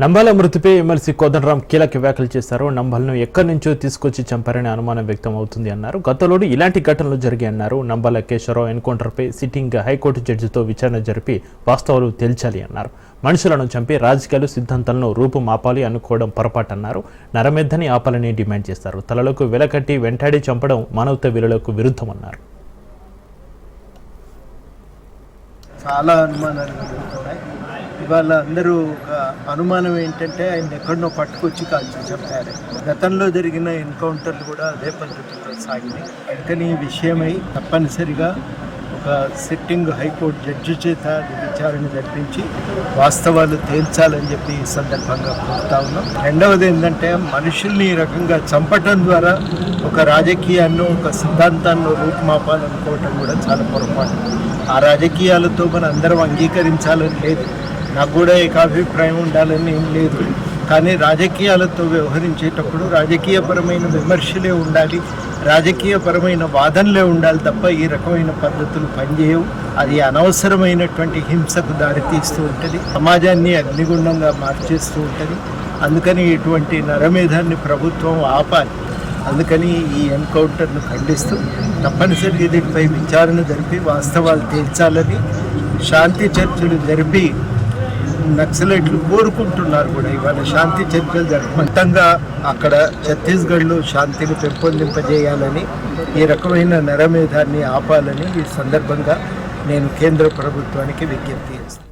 నంబాల మృతిపై ఎమ్మెల్సీ కోదండరాం కీలక వ్యాఖ్యలు చేశారు. నంబాలను ఎక్కడి నుంచో తీసుకొచ్చి చంపారనే అనుమానం వ్యక్తం అవుతుంది అన్నారు. గతంలో ఇలాంటి ఘటనలు జరిగాయన్నారు. నంబాల కేశవరావు ఎన్కౌంటర్పై సిట్టింగ్ హైకోర్టు జడ్జితో విచారణ జరిపి వాస్తవాలు తేల్చాలి అన్నారు. మనుషులను చంపి రాజకీయాలు సిద్ధాంతాలను రూపుమాపాలి అనుకోవడం పొరపాటన్నారు. నరమెద్దని ఆపాలని డిమాండ్ చేశారు. తలలకు వెలకట్టి వెంటాడి చంపడం మానవతా విలువలకు విరుద్ధమన్నారు. చాలా అనుమానాలు కలుగుతున్నాయి. ఇవాళ అందరూ ఒక అనుమానం ఏంటంటే ఆయన ఎక్కడనో పట్టుకొచ్చి కాల్చి చెప్పారు. గతంలో జరిగిన ఎన్కౌంటర్లు కూడా అదే పద్ధతిలో సాగినాయి. అందుకని ఈ విషయమై తప్పనిసరిగా ఒక సిట్టింగ్ హైకోర్టు జడ్జి చేత విచారణ జరిపించి వాస్తవాలు తేల్చాలని చెప్పి ఈ సందర్భంగా కోరుతా ఉన్నాం. రెండవది ఏంటంటే మనుషుల్ని ఈ రకంగా చంపటం ద్వారా ఒక రాజకీయాన్ని ఒక సిద్ధాంతాన్ని రూపుమాపాలనుకోవటం కూడా చాలా పొరపాటు. ఆ రాజకీయాలతో మనం అందరం అంగీకరించాలని లేదు, నాకు కూడా ఏకాభిప్రాయం ఉండాలని ఏం లేదు. కానీ రాజకీయాలతో వ్యవహరించేటప్పుడు రాజకీయపరమైన విమర్శలే ఉండాలి, రాజకీయపరమైన వాదనలే ఉండాలి తప్ప ఈ రకమైన పద్ధతులు పనిచేయవు. అది అనవసరమైనటువంటి హింసకు దారితీస్తూ ఉంటుంది, సమాజాన్ని అగ్నిగుండంగా మార్చేస్తూ ఉంటుంది. అందుకని ఇటువంటి నరమేధాన్ని ప్రభుత్వం ఆపాలి. అందుకని ఈ ఎన్కౌంటర్ను ఖండిస్తూ తప్పనిసరిగా దీనిపై విచారణ జరిపి వాస్తవాలు తేల్చాలని శాంతి చర్చలు జరిపి నక్సలైట్లు కోరుకుంటున్నారు కూడా. ఇవాళ శాంతి చర్చలు జరిపి మొత్తంగా అక్కడ ఛత్తీస్గఢ్లో శాంతిని పెంపొందింపజేయాలని, ఈ రకమైన నరమేధాన్ని ఆపాలని ఈ సందర్భంగా నేను కేంద్ర ప్రభుత్వానికి విజ్ఞప్తి చేస్తాను.